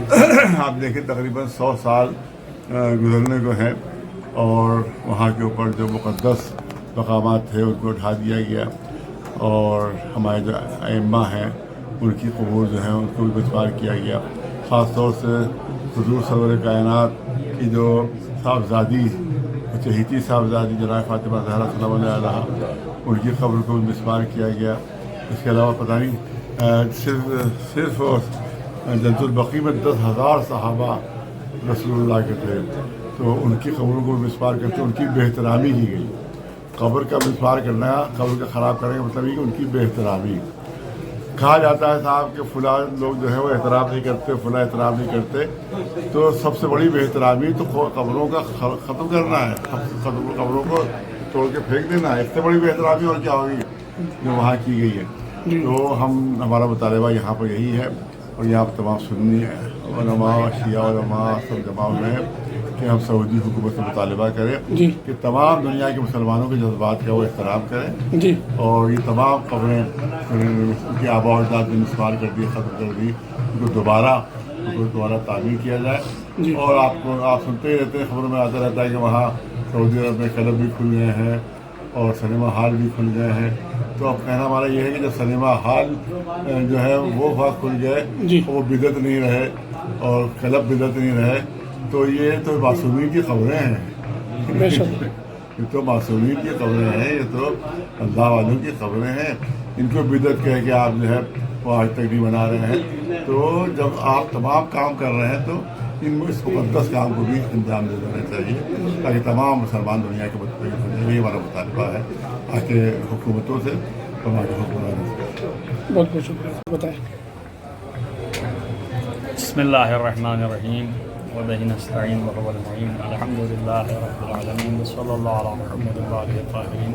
آپ دیکھیں تقریباً 100 سال گزرنے کو ہیں اور وہاں کے اوپر جو مقدس مقامات تھے ان کو اٹھا دیا گیا اور ہمارے جو ائمہ ہیں ان کی قبور جو ہیں ان کو بھی مسمار کیا گیا. خاص طور سے حضور سرور کائنات کی جو صاحبزادی چہیتی صاحبزادی جناب فاطمہ زہرا سلام اللہ علیہا ان کی قبر کو بھی مسمار کیا گیا. اس کے علاوہ پتہ نہیں صرف جنت البقیع میں 10,000 صحابہ رسول اللہ کے تھے تو ان کی قبروں کو مسمار کرتے ان کی بے احترامی کی گئی. قبر کا مسمار کرنا قبر کا خراب کرنے کا مطلب یہ کہ ان کی بے احترامی. کہا جاتا ہے صاحب کہ فلاں لوگ جو ہے وہ احترام نہیں کرتے فلاں احترام نہیں کرتے تو سب سے بڑی بے احترامی تو قبروں کا ختم کرنا ہے, قبروں کو توڑ کے پھینک دینا ہے. اس سے بڑی بے احترامی اور کیا ہوگی جو وہاں کی گئی ہے. تو ہمارا مطالبہ یہاں پر یہی ہے اور یہاں پر تمام سنی علماء شیعہ علماء سب جمع ہوئے ہیں کہ ہم سعودی حکومت سے مطالبہ کریں کہ تمام دنیا کے مسلمانوں کے جذبات کا وہ احترام کریں اور یہ تمام قبریں ان کی آباء و اجداد نے مسمار کر دی ختم کر دی ان کو دوبارہ تعمیر کیا جائے. اور آپ سنتے ہی رہتے ہیں خبروں میں آتا رہتا ہے کہ وہاں سعودی عرب میں کلب بھی کھل گئے ہیں اور سنیما ہال بھی کھل گئے ہیں. تو اب کہنا ہمارا یہ ہے کہ جب سنیما ہال جو ہے وہ وقت کھل گئے وہ بدعت نہیں رہے اور کلب بدعت نہیں رہے تو یہ تو معصومین کی خبریں ہیں. یہ تو معصومین کی خبریں ہیں, یہ تو اللہ والوں کی خبریں ہیں. ان کو بدعت کہہ کے آپ جو ہے وہ آج تک نہیں بنا رہے ہیں. تو جب آپ تمام کام کر رہے ہیں تو اس مقدس کام کو بھی انجام دے دینا چاہیے تاکہ تمام مسلمان دنیا کے متفق. یہی ہمارا مطالبہ ہے آکے حکومتوں سے اور ہمارے حکمرانوں سے. بہت بہت شکریہ. بتائیں. بسم اللہ الرحمن الرحیم وبہ نستعین وهو المعین الحمد للہ رب العالمین صلی اللہ علیہ محمد وآلہ الطاہرین.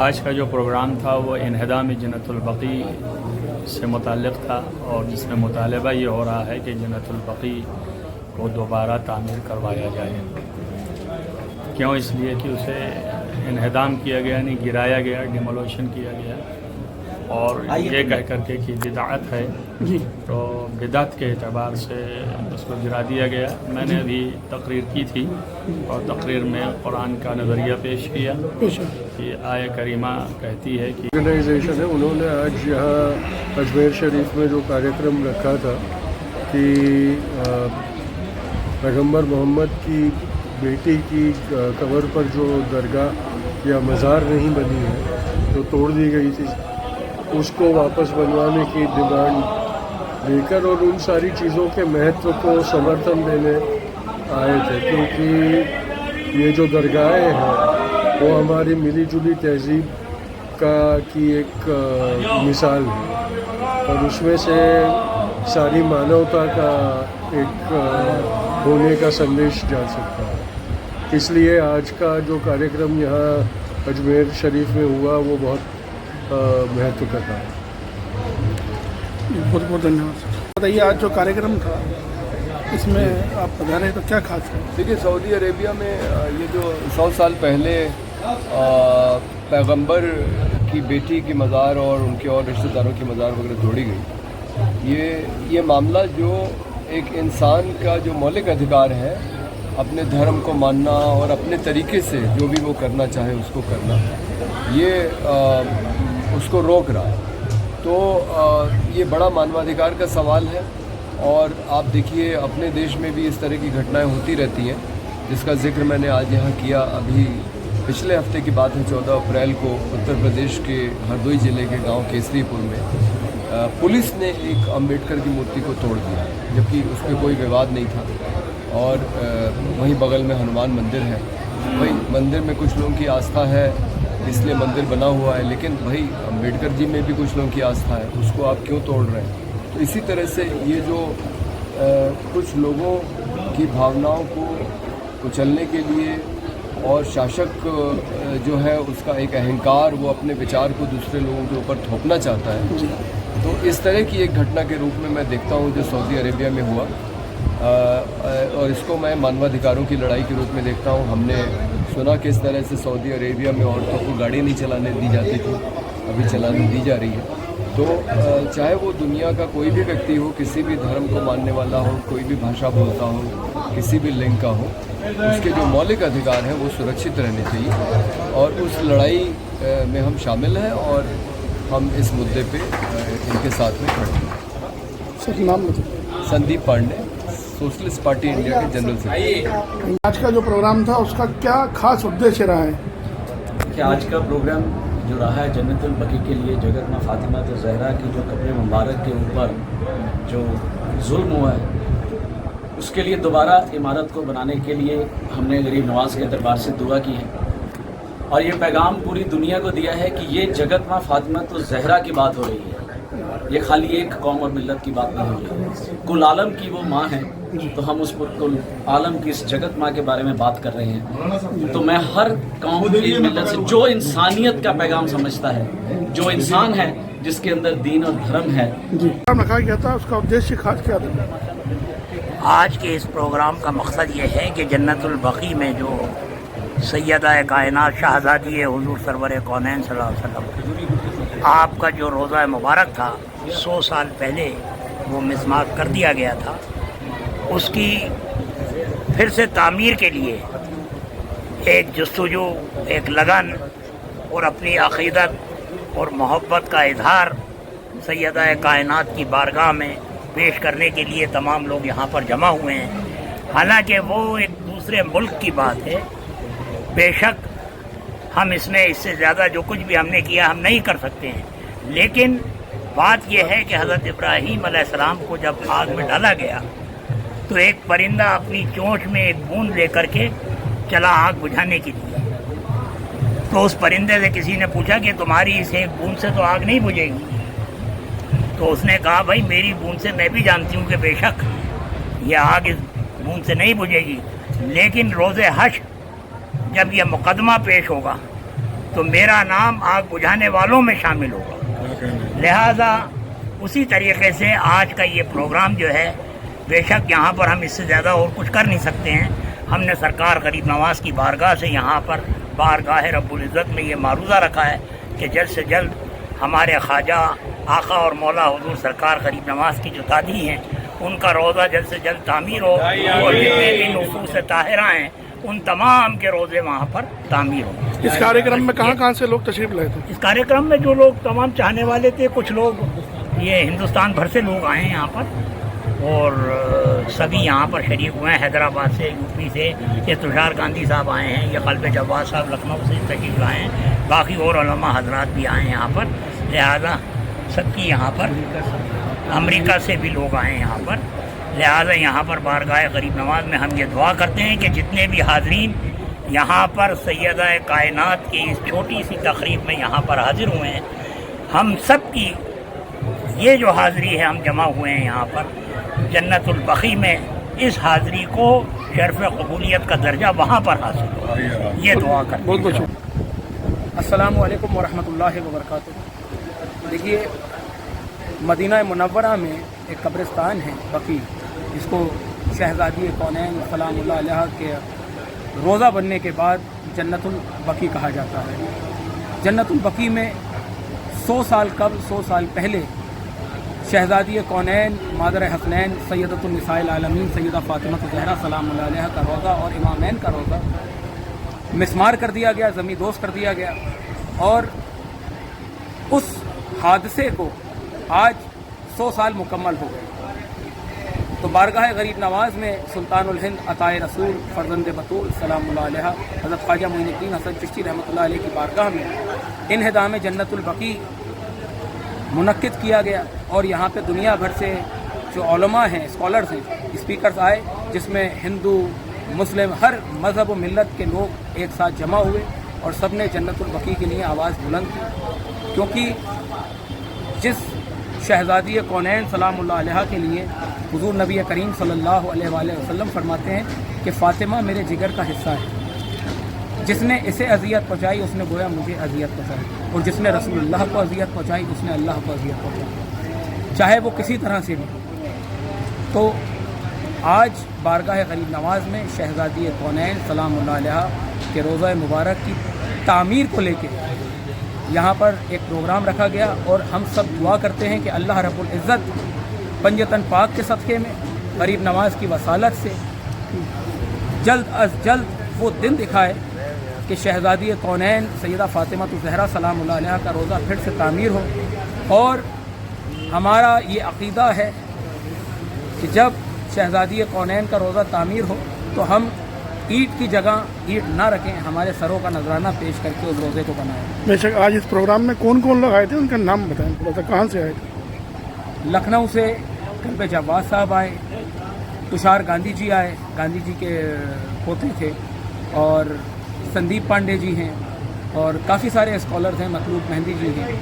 آج کا جو پروگرام تھا وہ انہدام جنت البقیع سے متعلق تھا اور جس میں مطالبہ یہ ہو رہا ہے کہ جنت البقیع کو دوبارہ تعمیر کروایا جائے. کیوں؟ اس لیے کہ اسے انہدام کیا گیا نہیں گرایا گیا, ڈیمولوشن کیا گیا اور یہ کہہ کر کے کہ بدعت ہے تو بدعت کے اعتبار سے اس کو گرا دیا گیا. میں نے ابھی تقریر کی تھی اور تقریر میں قرآن کا نظریہ پیش کیا کہ آیہ کریمہ کہتی ہے کہ آرگنائزیشن ہے انہوں نے آج یہاں اجمیر شریف میں جو کاریہ رکھا تھا کہ پیغمبر محمد کی بیٹی کی قبر پر جو درگاہ یا مزار نہیں بنی ہے تو توڑ دی گئی تھی, اس کو واپس بنوانے کی ڈیمانڈ دے کر اور ان ساری چیزوں کے مہتو کو سمرتھن دینے آئے تھے. کیونکہ یہ جو درگاہیں ہیں وہ ہماری ملی جلی تہذیب کی ایک مثال ہے اور اس میں سے ساری مانوتا کا ایک ہونے کا سندیش جا سکتا ہے. اس لیے آج کا جو کاریہ یہاں اجمیر شریف میں ہوا وہ بہت مہتو کا تھا. بہت بہت دھنیہ واد. بتائیے آج جو کاریہ تھا اس میں آپ بتا رہے ہیں تو کیا خاص ہے؟ دیکھیے سعودی عربیہ میں یہ جو 100 سال پہلے پیغمبر کی بیٹی کی مزار اور ان کے اور رشتہ داروں کی مزار وغیرہ توڑی گئی, یہ معاملہ جو ایک انسان کا جو مولک ادھیکار ہے اپنے دھرم کو ماننا اور اپنے طریقے سے جو بھی وہ کرنا چاہے اس کو کرنا, یہ اس کو روک رہا ہے. تو یہ بڑا مانوادھیکار کا سوال ہے اور آپ دیکھیے اپنے دیش میں بھی اس طرح کی گھٹنائیں ہوتی رہتی ہیں جس کا ذکر میں نے آج یہاں کیا. ابھی پچھلے ہفتے کی بات ہے 14 اپریل کو اتر پردیش کے ہردوئی ضلع کے گاؤں کیسری پور میں پولیس نے ایک امبیڈکر کی مورتی کو توڑ دیا جبکہ اس پہ کوئی وواد نہیں تھا. اور وہیں بغل میں ہنومان مندر ہے, وہی مندر میں کچھ لوگوں کی آستھا ہے اس لیے مندر بنا ہوا ہے, لیکن بھائی امبیڈکر جی میں بھی کچھ لوگوں کی آستھا ہے, اس کو آپ کیوں توڑ رہے ہیں؟ تو اسی طرح سے یہ جو کچھ لوگوں کی بھاوناؤں کو کچلنے کے لیے اور شاشک جو ہے اس کا ایک اہنکار وہ اپنے وچار کو دوسرے لوگوں کے اوپر تھوپنا چاہتا ہے, تو اس طرح کی ایک گھٹنا کے روپ میں دیکھتا ہوں جو سعودی عربیہ میں ہوا اور اس کو میں مانوادھیکاروں کی لڑائی کے روپ میں دیکھتا ہوں. ہم نے سنا کس طرح سے سعودی عربیہ میں عورتوں کو گاڑی نہیں چلانے دی جاتی تھی, ابھی چلانے دی جا رہی ہے. तो चाहे वो दुनिया का कोई भी व्यक्ति हो, किसी भी धर्म को मानने वाला हो, कोई भी भाषा बोलता हो, किसी भी लिंग का हो, उसके जो मौलिक अधिकार हैं वो सुरक्षित रहने चाहिए और उस लड़ाई में हम शामिल हैं और हम इस मुद्दे पे इनके साथ में खड़े हैं। सर नाम बताइए। Sandeep Pandey, Socialist Party India के जनरल सेक्रेटरी। आज का जो प्रोग्राम था उसका क्या खास उद्देश्य रहा है? कि आज का प्रोग्राम जो रहा है जन्नतुल बकी के लिए, जगत माँ फातिमा तो ज़हरा की जो कब्र मुबारक के ऊपर जो जुल्म हुआ है उसके लिए दोबारा इमारत को बनाने के लिए हमने गरीब नवाज के दरबार से दुआ की है और ये पैगाम पूरी दुनिया को दिया है कि ये जगत माँ फातिमा तो ज़हरा की बात हो रही है, ये खाली एक कौम और मिल्लत की बात नहीं हो रही है, कुल आलम की वो माँ है। तो हम उस कुल आलम की इस जगत माँ के बारे में बात कर रहे हैं। तो मैं हर कौम की मिल्लत से जो इंसानियत का पैगाम समझता है, जो इंसान है जिसके अंदर दीन और धर्म है। जी रखा गया था, उसका उद्देश्य खास क्या था? आज के इस प्रोग्राम का मकसद ये है कि जन्नतुल बकी में जो सैयदा कायनात शहज़ादी हुज़ूर सरवर कौनैन सल्लल्लाहु अलैहि वसल्लम आपका जो रोज़ा मुबारक था 100 साल पहले वो मिसमार कर दिया गया था, उसकी फिर से तामीर के लिए एक जस्तुजू, एक लगन और अपनी अक़ीदत और मोहब्बत का इजहार सैयदा कायनात की बारगाह में पेश करने के लिए तमाम लोग यहाँ पर जमा हुए हैं। हालांकि वो एक दूसरे मुल्क की बात है, बेशक हम इसमें इससे ज़्यादा जो कुछ भी हमने किया हम नहीं कर सकते हैं, लेकिन बात यह है कि हज़रत इब्राहीम अलैहिस्सलाम को जब आग में डाला गया तो एक परिंदा अपनी चोंच में एक बूंद लेकर के चला आग बुझाने के लिए। तो उस परिंदे से किसी ने पूछा कि तुम्हारी इस एक बूंद से तो आग नहीं बुझेगी। तो उसने कहा भाई मेरी बूंद से मैं भी जानती हूँ कि बेशक यह आग इस बूंद से नहीं बुझेगी, लेकिन रोज़े हश्र जब यह मुकदमा पेश होगा तो मेरा नाम आग बुझाने वालों में शामिल होगा। लिहाजा उसी तरीके से आज का ये प्रोग्राम जो है, बेशक यहाँ पर हम इससे ज़्यादा और कुछ कर नहीं सकते हैं। हमने सरकार गरीब नवाज की बारगाह से यहाँ पर बारगाह रब्बुल इज़्ज़त में ये मारूज़ा रखा है कि जल्द से जल्द हमारे ख्वाजा आका और मौला हुजूर सरकार गरीब नवाज की जो दादी हैं उनका रोज़ा जल्द से जल्द तामीर हो और जितने भी नुफूस ताहिरा हैं उन तमाम के रोज़े वहाँ पर तामीर हो। इस कार्यक्रम में कहाँ से लोग तशरीफ लाए थे? इस कार्यक्रम में जो लोग तमाम चाहने वाले थे, कुछ लोग ये हिंदुस्तान भर से लोग आए हैं यहाँ पर और सभी यहाँ पर शरीक हुए हैं। हैदराबाद से, यूपी से ये तुषार गांधी साहब आए हैं, ये क़ल्ब जवाद साहब लखनऊ से तशरीफ लाए हैं, बाकी और उलमा हजरात भी आए हैं यहाँ पर। लिहाजा सबकी यहाँ पर अमेरिका से भी लोग आए हैं यहाँ पर। लिहाजा यहाँ पर बारगाह गरीब नवाज में हम ये दुआ करते हैं कि जितने भी हाज़रीन यहाँ पर सैयदा कायनात की इस छोटी सी तक़रीब में यहाँ पर हाज़िर हुए हैं, हम सब की ये जो हाज़री है हम जमा हुए हैं यहाँ पर जन्नतुल बकी में, इस हाज़री को शर्फ़ क़बूलियत का दर्जा वहाँ पर हासिल हो, ये दुआ करते हैं। बहुत बहुत शुक्रिया। अस्सलामु अलैकुम वरहमतुल्लाहि वबरकातुहू। देखिए, मदीना मुनव्वरा में एक कब्रिस्तान है बकी, जिसको शहज़ादी कौनैन सलामुल्लाह अलैहा के रोज़ा बनने के बाद जन्नतुल बकी कहा जाता है। जन्नतुल बकी में 100 साल कबल, 100 साल पहले शहज़ादी कौनैन मादर हसनैन सैयदतुन निसाइल आलमीन सैयदा फातिमा ज़हरा सलामुल्लाह अलैहा का रोज़ा और इमामैन का रोज़ा मिसमार कर दिया गया, ज़मींदोज़ कर दिया गया। और उस हादसे को आज 100 साल मुकम्मल हो गए। तो बारगाह गरीब नवाज में सुल्तानुल हिंद अताए रसूल फर्जंद बतूल सलामुल्लाह अलैहा हज़रत ख्वाजा मोइनुद्दीन हसन चिश्ती रहमतुल्लाह अलैह की बारगाह में इन्हिदाम जन्नतुल बकी मुनक्किद किया गया। और यहाँ पे दुनिया भर से जो उलमा हैं, स्कॉलर्स हैं, स्पीकर्स आए, जिसमें हिंदू मुस्लिम हर मज़हब व मिल्लत के लोग एक साथ जमा हुए और सब ने जन्नतुल बकी के लिए आवाज़ बुलंद की। क्योंकि जिस शहज़ादी कौनैन सलामुल्लाह अलैहा के लिए हुज़ूर नबी करीम सल्लल्लाहु अलैहि वसल्लम फरमाते हैं कि फ़ातिमा मेरे जिगर का हिस्सा है, जिसने इसे अज़ियत पहुँचाई उसने गोया मुझे अज़ियत पहुँचाई, और जिसने रसूलुल्लाह को अज़ियत पहुँचाई उसने अल्लाह को अज़ियत पहुँचाई, चाहे वो किसी तरह से भी। तो आज बारगाह गरीब नवाज में शहज़ादी कौनैन सलामुल्लाह अलैहा के रोज़ा मुबारक की तामीर को लेके यहाँ पर एक प्रोग्राम रखा गया और हम सब दुआ करते हैं कि अल्लाह रब्बुल इज़्ज़त पंजतन पाक के सदक़े में गरीब नवाज़ की वसालत से जल्द अज जल्द वो दिन दिखाए कि शहज़ादी कौनैन सैयदा फ़ातिमा ज़हरा सलामुल्लाह अलैहा का रोज़ा फिर से तामीर हो। और हमारा ये अक़ीदा है कि जब शहज़ादी कौनैन का रोज़ा तामीर हो तो हम ईद की जगह ईद ना रखें, हमारे सरों का नजराना पेश करके उस रोज़े को बनाएं। बेशक आज इस प्रोग्राम में कौन कौन लोग आए थे, उनका नाम बताएं थोड़ा सा, कहाँ से आए थे? लखनऊ से कल्पे जवाद साहब आए, तुषार गांधी जी आए, गांधी जी के पोते थे, और संदीप पांडे जी हैं, और काफ़ी सारे स्कॉलर्स हैं, मतलूब मेहंदी जी हैं,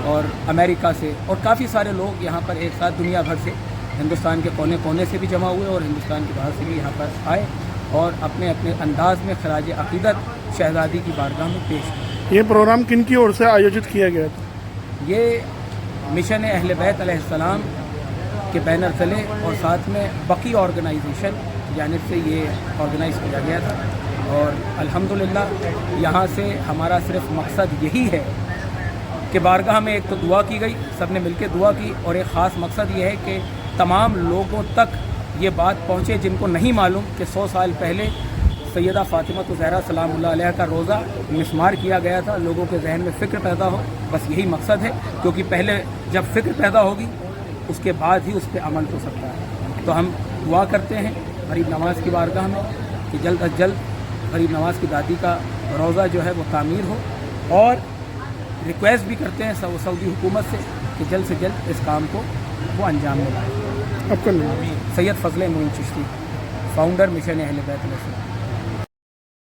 और अमेरिका से, और काफ़ी सारे लोग यहाँ पर एक साथ दुनिया भर से, हिंदुस्तान के कोने कोने से भी जमा हुए और हिंदुस्तान के बाहर से भी यहाँ पर आए और अपने अपने अंदाज में खराज अक़ीदत शहज़ादी की बारगाह में पेश किया। ये प्रोग्राम किन की ओर से आयोजित किया गया था? ये मिशन अहले बैत अलैहिस्सलाम के बैनर तले और साथ में बकी ऑर्गेनाइजेशन की जानिब से ये ऑर्गेनाइज़ किया गया था। और अल्हम्दुलिल्लाह यहाँ से हमारा सिर्फ मकसद यही है कि बारगाह में एक तो दुआ की गई, सब ने मिलकर दुआ की, और एक ख़ास मकसद ये है कि तमाम लोगों तक ये बात पहुँचे जिनको नहीं मालूम कि 100 साल पहले सैयदा फ़ातिमा ज़हरा सलामुल्लाह अलैहा का रोज़ा मिसमार किया गया था, लोगों के जहन में फ़िक्र पैदा हो। बस यही मकसद है, क्योंकि पहले जब फ़िक्र पैदा होगी उसके बाद ही उस पर अमल हो सकता है। तो हम दुआ करते हैं गरीब नवाज़ की बारगाह में कि जल्द अज जल्द गरीब नवाज़ की दादी का रोज़ा जो है वो तामीर हो, और रिक्वेस्ट भी करते हैं सऊदी हुकूमत से कि जल्द से जल्द इस काम को वो अंजाम में लाए। आपका नाम? सैयद फजल मोइन चिश्ती, फाउंडर मिशन अहले बैत।